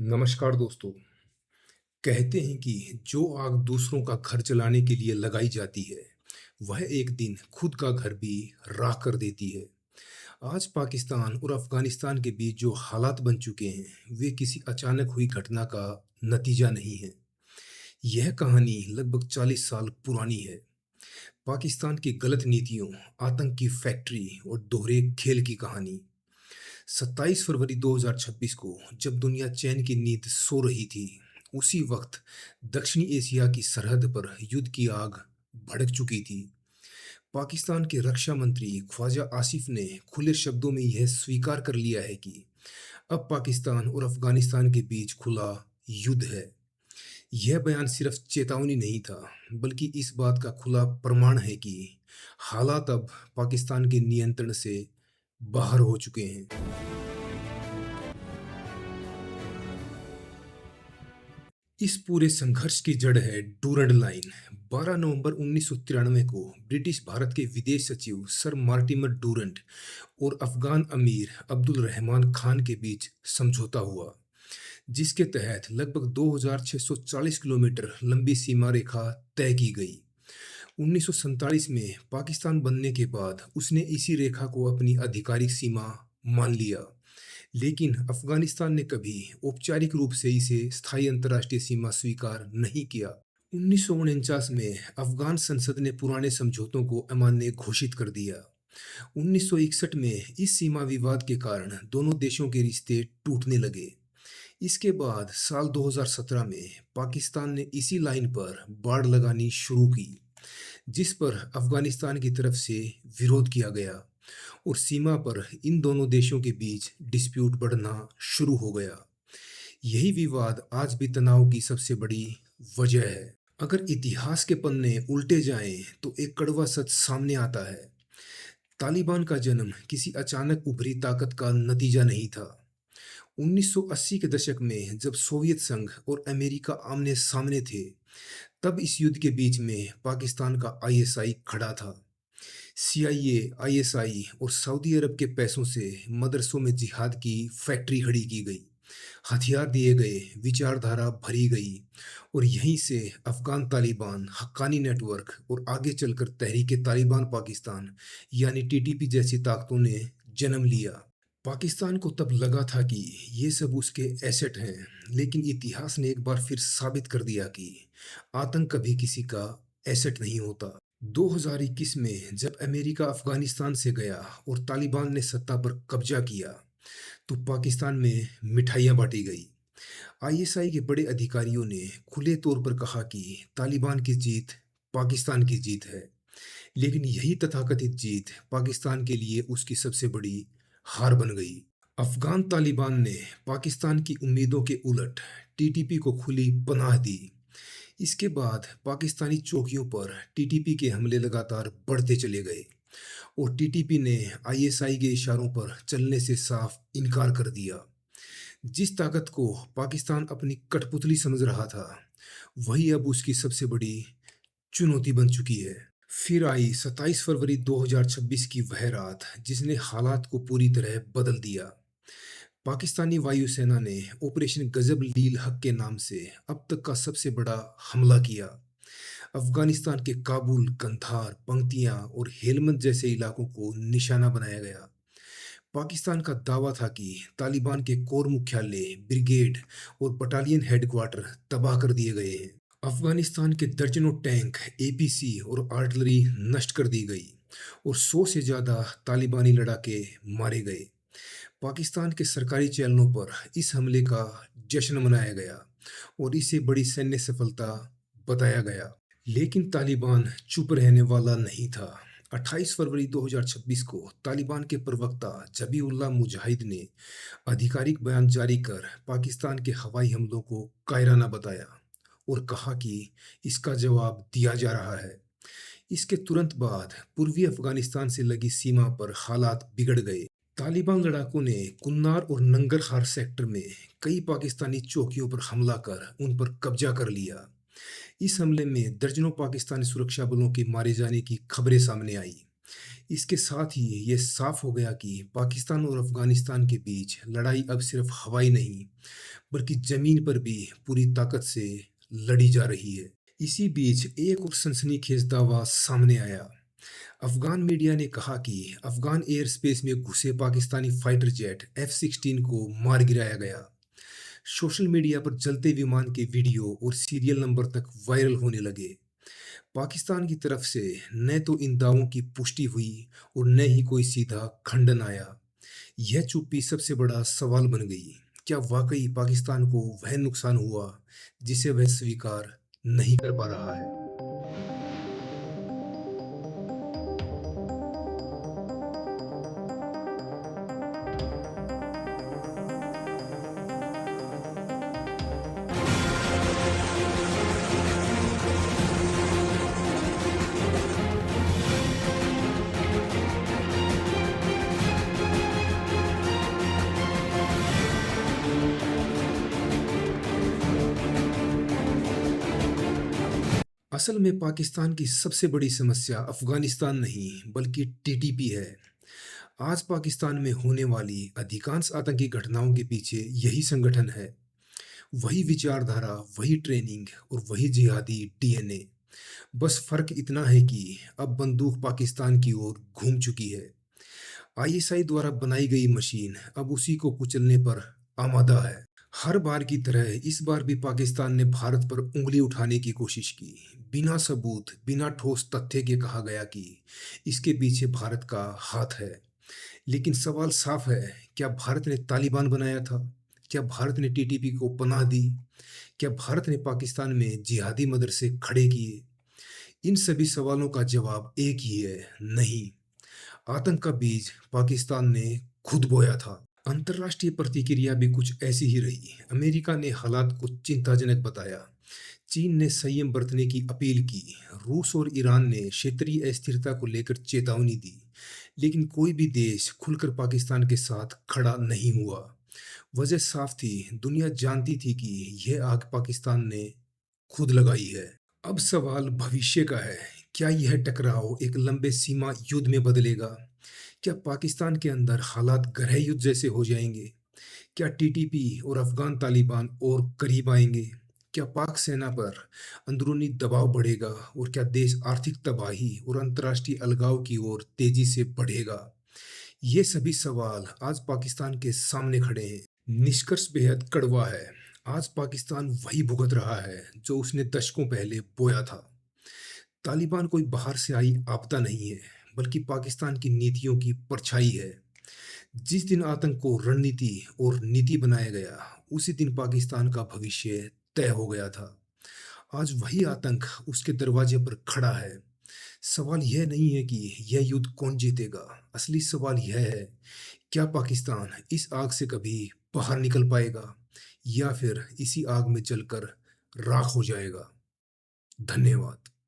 नमस्कार दोस्तों। कहते हैं कि जो आग दूसरों का घर जलाने के लिए लगाई जाती है, वह एक दिन खुद का घर भी राख कर देती है। आज पाकिस्तान और अफगानिस्तान के बीच जो हालात बन चुके हैं, वे किसी अचानक हुई घटना का नतीजा नहीं है। यह कहानी लगभग 40 साल पुरानी है। पाकिस्तान की गलत नीतियों, आतंक की फैक्ट्री और दोहरे खेल की कहानी। 27 फरवरी 2026 को जब दुनिया चैन की नींद सो रही थी, उसी वक्त दक्षिणी एशिया की सरहद पर युद्ध की आग भड़क चुकी थी। पाकिस्तान के रक्षा मंत्री ख्वाजा आसिफ ने खुले शब्दों में यह स्वीकार कर लिया है कि अब पाकिस्तान और अफगानिस्तान के बीच खुला युद्ध है। यह बयान सिर्फ चेतावनी नहीं था, बल्कि इस बात का खुला प्रमाण है कि हालात अब पाकिस्तान के नियंत्रण से बाहर हो चुके हैं। इस पूरे संघर्ष की जड़ है डूरंड लाइन। 12 नवंबर 1993 को ब्रिटिश भारत के विदेश सचिव सर मार्टिमर डूरंड और अफगान अमीर अब्दुल रहमान खान के बीच समझौता हुआ, जिसके तहत लगभग 2640 किलोमीटर लंबी सीमा रेखा तय की गई। 1947 में पाकिस्तान बनने के बाद उसने इसी रेखा को अपनी आधिकारिक सीमा मान लिया, लेकिन अफगानिस्तान ने कभी औपचारिक रूप से इसे स्थायी अंतर्राष्ट्रीय सीमा स्वीकार नहीं किया। 1949 में अफगान संसद ने पुराने समझौतों को अमान्य घोषित कर दिया। 1961 में इस सीमा विवाद के कारण दोनों देशों के रिश्ते टूटने लगे। इसके बाद साल 2017 में पाकिस्तान ने इसी लाइन पर बाड़ लगानी शुरू की, जिस पर अफगानिस्तान की तरफ से विरोध किया गया और सीमा पर इन दोनों देशों के बीच डिस्प्यूट बढ़ना शुरू हो गया। यही विवाद आज भी तनाव की सबसे बड़ी वजह है। अगर इतिहास के पन्ने उल्टे जाएं, तो एक कड़वा सच सामने आता है। तालिबान का जन्म किसी अचानक उभरी ताकत का नतीजा नहीं था। 1980 के दशक में जब सोवियत संघ और अमेरिका आमने सामने थे, तब इस युद्ध के बीच में पाकिस्तान का आईएसआई खड़ा था। सीआईए, आईएसआई और सऊदी अरब के पैसों से मदरसों में जिहाद की फैक्ट्री खड़ी की गई, हथियार दिए गए, विचारधारा भरी गई और यहीं से अफगान तालिबान, हक्कानी नेटवर्क और आगे चलकर तहरीक तालिबान पाकिस्तान यानी टीटीपी जैसी ताकतों ने जन्म लिया। पाकिस्तान को तब लगा था कि ये सब उसके एसेट हैं, लेकिन इतिहास ने एक बार फिर साबित कर दिया कि आतंक कभी किसी का एसेट नहीं होता। 2021 में जब अमेरिका अफगानिस्तान से गया और तालिबान ने सत्ता पर कब्जा किया, तो पाकिस्तान में मिठाइयाँ बांटी गई। आईएसआई के बड़े अधिकारियों ने खुले तौर पर कहा कि तालिबान की जीत पाकिस्तान की जीत है, लेकिन यही तथाकथित जीत पाकिस्तान के लिए उसकी सबसे बड़ी हार बन गई। अफगान तालिबान ने पाकिस्तान की उम्मीदों के उलट टीटीपी को खुली पनाह दी। इसके बाद पाकिस्तानी चौकियों पर टीटीपी के हमले लगातार बढ़ते चले गए और टीटीपी ने आईएसआई के इशारों पर चलने से साफ इनकार कर दिया। जिस ताकत को पाकिस्तान अपनी कठपुतली समझ रहा था, वही अब उसकी सबसे बड़ी चुनौती बन चुकी है। फिर आई 27 फरवरी 2026 की वह रात, जिसने हालात को पूरी तरह बदल दिया। पाकिस्तानी वायुसेना ने ऑपरेशन गजब लील हक के नाम से अब तक का सबसे बड़ा हमला किया। अफगानिस्तान के काबुल, कंधार, पंक्तियां और हेलमंद जैसे इलाकों को निशाना बनाया गया। पाकिस्तान का दावा था कि तालिबान के कोर मुख्यालय, ब्रिगेड और बटालियन हेडक्वार्टर तबाह कर दिए गए हैं। अफगानिस्तान के दर्जनों टैंक, एपीसी और आर्टिलरी नष्ट कर दी गई और 100 से ज़्यादा तालिबानी लड़ाके मारे गए। पाकिस्तान के सरकारी चैनलों पर इस हमले का जश्न मनाया गया और इसे बड़ी सैन्य सफलता बताया गया। लेकिन तालिबान चुप रहने वाला नहीं था। 28 फरवरी 2026 को तालिबान के प्रवक्ता जबीउल्लाह मुजाहिद ने आधिकारिक बयान जारी कर पाकिस्तान के हवाई हमलों को कायराना बताया और कहा कि इसका जवाब दिया जा रहा है। इसके तुरंत बाद पूर्वी अफगानिस्तान से लगी सीमा पर हालात बिगड़ गए। तालिबान लड़ाकों ने कुन्नार और नंगरहार सेक्टर में कई पाकिस्तानी चौकियों पर हमला कर उन पर कब्जा कर लिया। इस हमले में दर्जनों पाकिस्तानी सुरक्षा बलों के मारे जाने की खबरें सामने आई। इसके साथ ही ये साफ हो गया कि पाकिस्तान और अफगानिस्तान के बीच लड़ाई अब सिर्फ हवाई नहीं, बल्कि जमीन पर भी पूरी ताकत से लड़ी जा रही है। इसी बीच एक और सनसनीखेज दावा सामने आया। अफगान मीडिया ने कहा कि अफगान एयर स्पेस में घुसे पाकिस्तानी फाइटर जेट F-16 को मार गिराया गया। सोशल मीडिया पर जलते विमान के वीडियो और सीरियल नंबर तक वायरल होने लगे। पाकिस्तान की तरफ से न तो इन दावों की पुष्टि हुई और न ही कोई सीधा खंडन आया। यह चुप्पी सबसे बड़ा सवाल बन गई। क्या वाकई पाकिस्तान को वह नुकसान हुआ जिसे वह स्वीकार नहीं कर पा रहा है? असल में पाकिस्तान की सबसे बड़ी समस्या अफगानिस्तान नहीं, बल्कि टीटीपी है। आज पाकिस्तान में होने वाली अधिकांश आतंकी घटनाओं के पीछे यही संगठन है। वही विचारधारा, वही ट्रेनिंग और वही जिहादी डीएनए। बस फर्क इतना है कि अब बंदूक पाकिस्तान की ओर घूम चुकी है। आईएसआई द्वारा बनाई गई मशीन अब उसी को कुचलने पर आमादा है। हर बार की तरह इस बार भी पाकिस्तान ने भारत पर उंगली उठाने की कोशिश की। बिना सबूत, बिना ठोस तथ्य के कहा गया कि इसके पीछे भारत का हाथ है। लेकिन सवाल साफ है, क्या भारत ने तालिबान बनाया था? क्या भारत ने टीटीपी को पनाह दी? क्या भारत ने पाकिस्तान में जिहादी मदरसे खड़े किए? इन सभी सवालों का जवाब एक ही है, नहीं। आतंक का बीज पाकिस्तान ने खुद बोया था। अंतर्राष्ट्रीय प्रतिक्रिया भी कुछ ऐसी ही रही। अमेरिका ने हालात को चिंताजनक बताया। चीन ने संयम बरतने की अपील की। रूस और ईरान ने क्षेत्रीय अस्थिरता को लेकर चेतावनी दी। लेकिन कोई भी देश खुलकर पाकिस्तान के साथ खड़ा नहीं हुआ। वजह साफ थी, दुनिया जानती थी कि यह आग पाकिस्तान ने खुद लगाई है। अब सवाल भविष्य का है। क्या यह टकराव एक लंबे सीमा युद्ध में बदलेगा? क्या पाकिस्तान के अंदर हालात गृह युद्ध जैसे हो जाएंगे? क्या टीटीपी और अफगान तालिबान और करीब आएंगे? क्या पाक सेना पर अंदरूनी दबाव बढ़ेगा और क्या देश आर्थिक तबाही और अंतर्राष्ट्रीय अलगाव की ओर तेजी से बढ़ेगा? ये सभी सवाल आज पाकिस्तान के सामने खड़े हैं। निष्कर्ष बेहद कड़वा है। आज पाकिस्तान वही भुगत रहा है जो उसने दशकों पहले बोया था। तालिबान कोई बाहर से आई आपदा नहीं है, बल्कि पाकिस्तान की नीतियों की परछाई है। जिस दिन आतंक को रणनीति और नीति बनाया गया, उसी दिन पाकिस्तान का भविष्य तय हो गया था। आज वही आतंक उसके दरवाजे पर खड़ा है। सवाल यह नहीं है कि यह युद्ध कौन जीतेगा, असली सवाल यह है, क्या पाकिस्तान इस आग से कभी बाहर निकल पाएगा या फिर इसी आग में जलकर राख हो जाएगा। धन्यवाद।